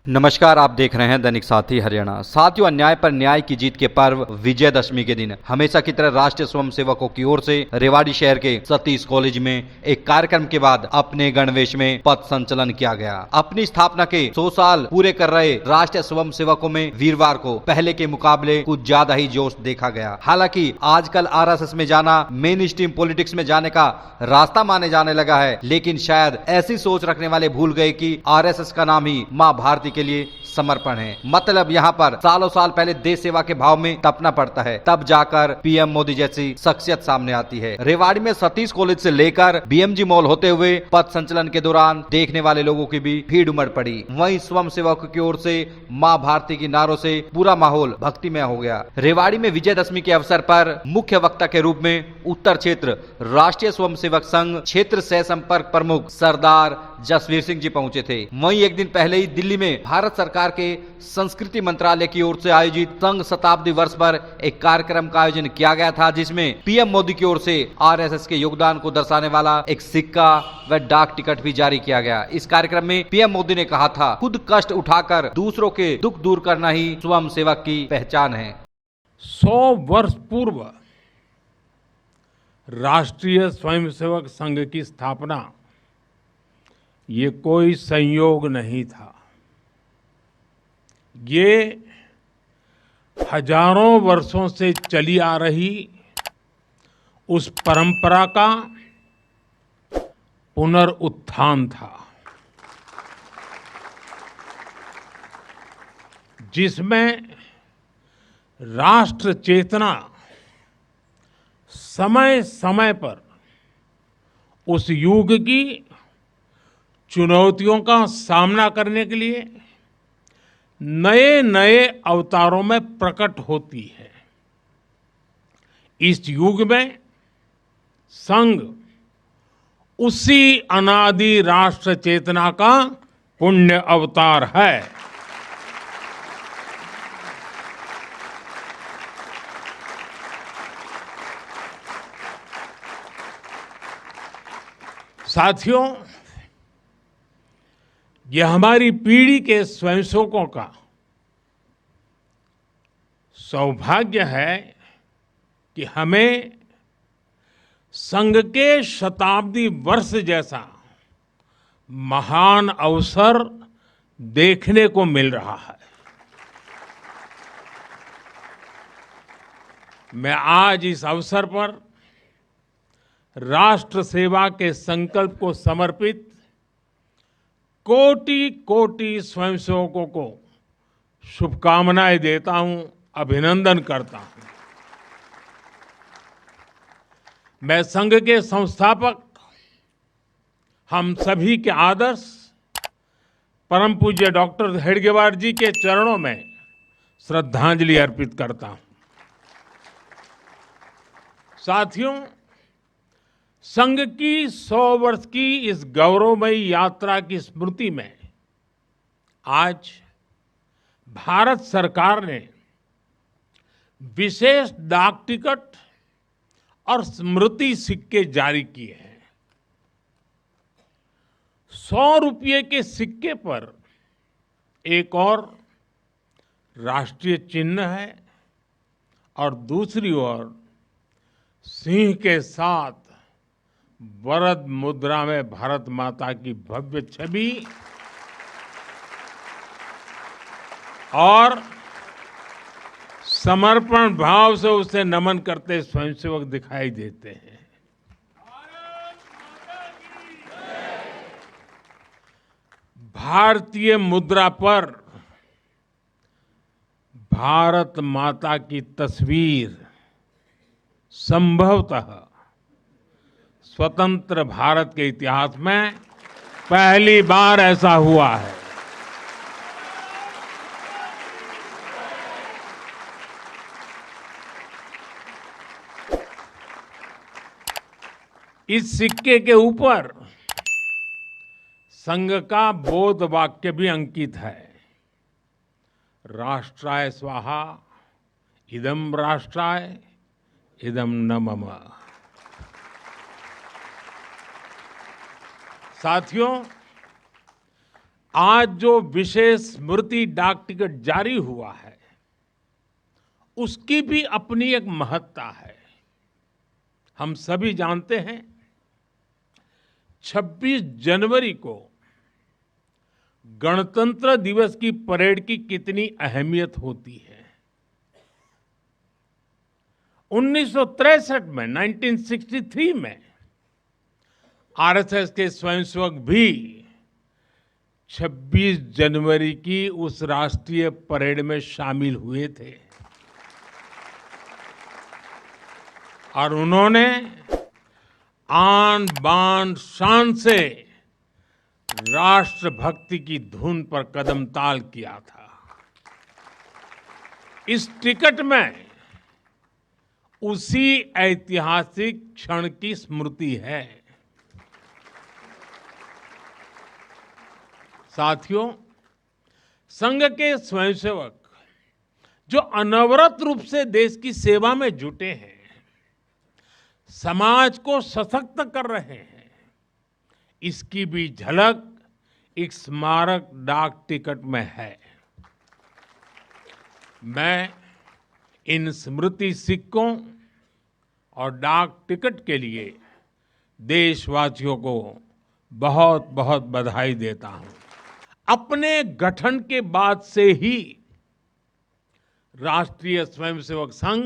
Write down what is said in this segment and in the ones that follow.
नमस्कार, आप देख रहे हैं दैनिक साथी हरियाणा। साथियों, अन्याय पर न्याय की जीत के पर्व विजयदशमी के दिन हमेशा की तरह राष्ट्रीय स्वयंसेवकों की ओर से रेवाड़ी शहर के सतीश कॉलेज में एक कार्यक्रम के बाद अपने गणवेश में पथ संचलन किया गया। अपनी स्थापना के 100 साल पूरे कर रहे राष्ट्रीय स्वयंसेवकों में वीरवार को पहले के मुकाबले कुछ ज्यादा ही जोश देखा गया। हालांकि आजकल आरएसएस में जाना मेन स्ट्रीम पॉलिटिक्स में जाने का रास्ता माने जाने लगा है, लेकिन शायद ऐसी सोच रखने वाले भूल गए कि आरएसएस का नाम ही मां भारती के लिए समर्पण है। मतलब यहाँ पर सालों साल पहले देश सेवा के भाव में तपना पड़ता है, तब जाकर पीएम मोदी जैसी शख्सियत सामने आती है। रेवाड़ी में सतीश कॉलेज से लेकर बीएमजी मॉल होते हुए पथ संचलन के दौरान देखने वाले लोगों की भी भीड़ उमड़ पड़ी। वहीं स्वयं सेवकों की ओर से मां भारती की नारों से पूरा माहौल भक्तिमय हो गया। रेवाड़ी में विजयदशमी के अवसर पर मुख्य वक्ता के रूप में उत्तर क्षेत्र राष्ट्रीय स्वयंसेवक संघ क्षेत्र सह संपर्क प्रमुख सरदार जसवीर सिंह जी पहुंचे थे। वहीं एक दिन पहले ही दिल्ली में भारत सरकार के संस्कृति मंत्रालय की ओर से आयोजित संघ शताब्दी वर्ष पर एक कार्यक्रम का आयोजन किया गया था, जिसमें पीएम मोदी की ओर से आरएसएस के योगदान को दर्शाने वाला एक सिक्का व डाक टिकट भी जारी किया गया। इस कार्यक्रम में पीएम मोदी ने कहा था, खुद कष्ट उठाकर दूसरों के दुख दूर करना ही स्वयं सेवक की पहचान है। 100 वर्ष पूर्व राष्ट्रीय स्वयंसेवक संघ की स्थापना ये कोई संयोग नहीं था। ये हजारों वर्षों से चली आ रही उस परंपरा का पुनरुत्थान था, जिसमें राष्ट्र चेतना समय समय पर उस युग की चुनौतियों का सामना करने के लिए नए नए अवतारों में प्रकट होती है। इस युग में संघ उसी अनादि राष्ट्र चेतना का पुण्य अवतार है। साथियों, यह हमारी पीढ़ी के स्वयंसेवकों का सौभाग्य है कि हमें संघ के शताब्दी वर्ष जैसा महान अवसर देखने को मिल रहा है। मैं आज इस अवसर पर राष्ट्र सेवा के संकल्प को समर्पित कोटि कोटि स्वयंसेवकों को शुभकामनाएं देता हूं, अभिनंदन करता हूं। मैं संघ के संस्थापक हम सभी के आदर्श परम पूज्य डॉक्टर हेडगेवार जी के चरणों में श्रद्धांजलि अर्पित करता हूं। साथियों, संघ की 100 वर्ष की इस गौरवमयी यात्रा की स्मृति में आज भारत सरकार ने विशेष डाक टिकट और स्मृति सिक्के जारी किए हैं। 100 रुपये के सिक्के पर एक और राष्ट्रीय चिन्ह है और दूसरी ओर सिंह के साथ वरद मुद्रा में भारत माता की भव्य छवि और समर्पण भाव से उसे नमन करते स्वयंसेवक दिखाई देते हैं। भारतीय मुद्रा पर भारत माता की तस्वीर संभवतः स्वतंत्र भारत के इतिहास में पहली बार ऐसा हुआ है। इस सिक्के के ऊपर संघ का बोध वाक्य भी अंकित है। राष्ट्राय स्वाहा इदं राष्ट्राय इदं न मम। साथियों, आज जो विशेष स्मृति डाक टिकट जारी हुआ है, उसकी भी अपनी एक महत्ता है। हम सभी जानते हैं 26 जनवरी को गणतंत्र दिवस की परेड की कितनी अहमियत होती है। 1963 में 1963 में आरएसएस के स्वयंसेवक भी 26 जनवरी की उस राष्ट्रीय परेड में शामिल हुए थे और उन्होंने आन बान शान से राष्ट्रभक्ति की धुन पर कदम ताल किया था। इस टिकट में उसी ऐतिहासिक क्षण की स्मृति है। साथियों, संघ के स्वयंसेवक जो अनवरत रूप से देश की सेवा में जुटे हैं, समाज को सशक्त कर रहे हैं, इसकी भी झलक एक स्मारक डाक टिकट में है। मैं इन स्मृति सिक्कों और डाक टिकट के लिए देशवासियों को बहुत बहुत बधाई देता हूं। अपने गठन के बाद से ही राष्ट्रीय स्वयंसेवक संघ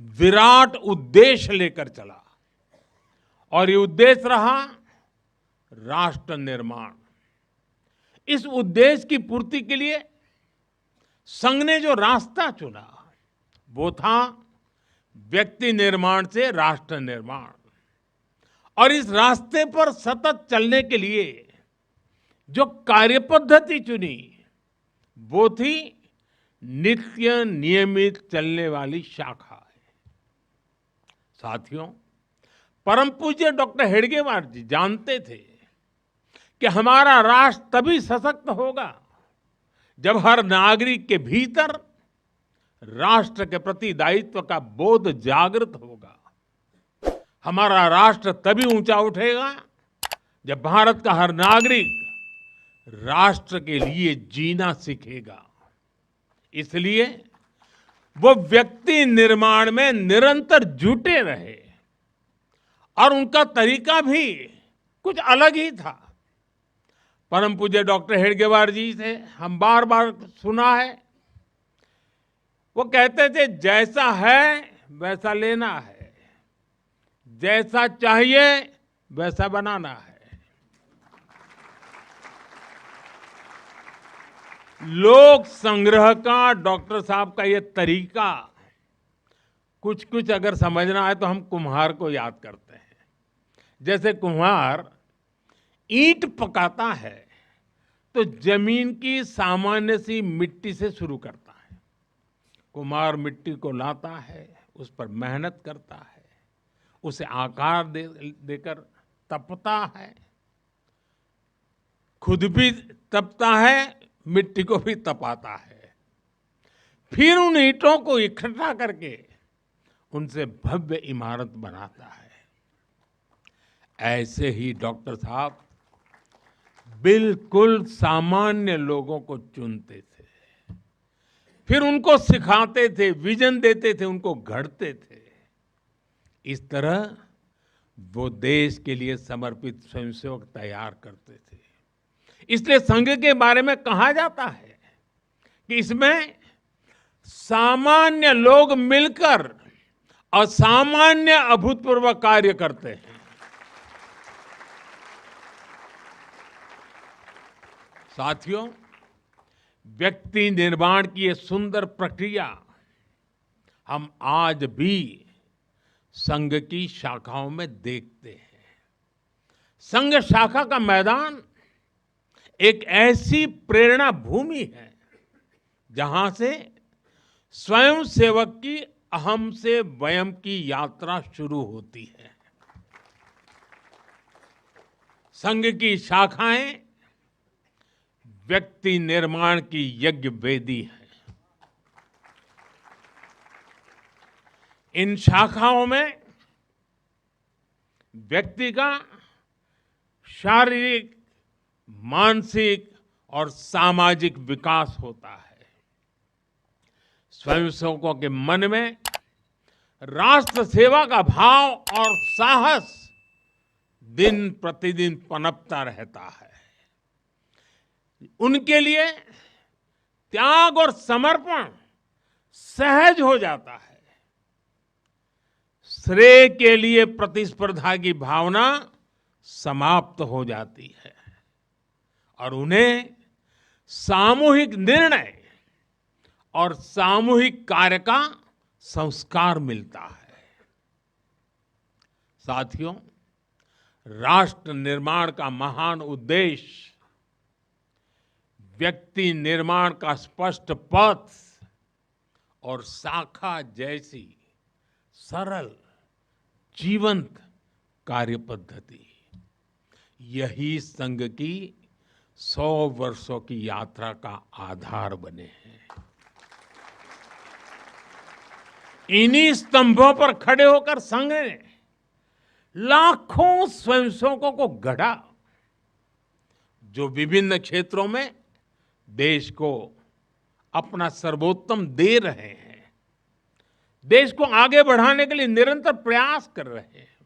विराट उद्देश्य लेकर चला और ये उद्देश्य रहा राष्ट्र निर्माण। इस उद्देश्य की पूर्ति के लिए संघ ने जो रास्ता चुना वो था व्यक्ति निर्माण से राष्ट्र निर्माण, और इस रास्ते पर सतत चलने के लिए जो कार्यपद्धति चुनी वो थी नित्य नियमित चलने वाली शाखा है। साथियों, परम पूज्य डॉक्टर हेडगेवार जी जानते थे कि हमारा राष्ट्र तभी सशक्त होगा जब हर नागरिक के भीतर राष्ट्र के प्रति दायित्व का बोध जागृत होगा। हमारा राष्ट्र तभी ऊंचा उठेगा जब भारत का हर नागरिक राष्ट्र के लिए जीना सीखेगा। इसलिए वो व्यक्ति निर्माण में निरंतर जुटे रहे और उनका तरीका भी कुछ अलग ही था। परम पूज्य डॉक्टर हेडगेवार जी से हम बार बार सुना है, वो कहते थे जैसा है वैसा लेना है, जैसा चाहिए वैसा बनाना है। लोक संग्रह का डॉक्टर साहब का ये तरीका कुछ कुछ अगर समझना है तो हम कुम्हार को याद करते हैं। जैसे कुम्हार ईंट पकाता है तो जमीन की सामान्य सी मिट्टी से शुरू करता है। कुम्हार मिट्टी को लाता है, उस पर मेहनत करता है, उसे आकार देकर तपता है, खुद भी तपता है, मिट्टी को भी तपाता है, फिर उन ईंटों को इकट्ठा करके उनसे भव्य इमारत बनाता है। ऐसे ही डॉक्टर साहब बिल्कुल सामान्य लोगों को चुनते थे, फिर उनको सिखाते थे, विजन देते थे, उनको गढ़ते थे। इस तरह वो देश के लिए समर्पित स्वयंसेवक तैयार करते थे। इसलिए संघ के बारे में कहा जाता है कि इसमें सामान्य लोग मिलकर असामान्य अभूतपूर्व कार्य करते हैं। साथियों, व्यक्ति निर्माण की ये सुंदर प्रक्रिया हम आज भी संघ की शाखाओं में देखते हैं। संघ शाखा का मैदान एक ऐसी प्रेरणा भूमि है जहां से स्वयं सेवक की अहम से वयम की यात्रा शुरू होती है। संघ की शाखाएं व्यक्ति निर्माण की यज्ञ वेदी है। इन शाखाओं में व्यक्ति का शारीरिक, मानसिक और सामाजिक विकास होता है। स्वयंसेवकों के मन में राष्ट्र सेवा का भाव और साहस दिन प्रतिदिन पनपता रहता है। उनके लिए त्याग और समर्पण सहज हो जाता है। श्रेय के लिए प्रतिस्पर्धा की भावना समाप्त हो जाती है और उन्हें सामूहिक निर्णय और सामूहिक कार्य का संस्कार मिलता है। साथियों, राष्ट्र निर्माण का महान उद्देश्य व्यक्ति निर्माण का स्पष्ट पथ और शाखा जैसी सरल जीवंत कार्य पद्धति, यही संघ की 100 वर्षों की यात्रा का आधार बने हैं। इन्हीं स्तंभों पर खड़े होकर संघ ने लाखों स्वयंसेवकों को गढ़ा, जो विभिन्न क्षेत्रों में देश को अपना सर्वोत्तम दे रहे हैं, देश को आगे बढ़ाने के लिए निरंतर प्रयास कर रहे हैं।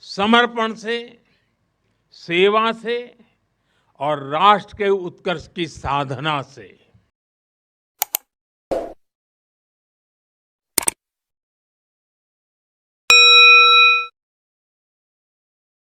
समर्पण से, सेवा से और राष्ट्र के उत्कर्ष की साधना से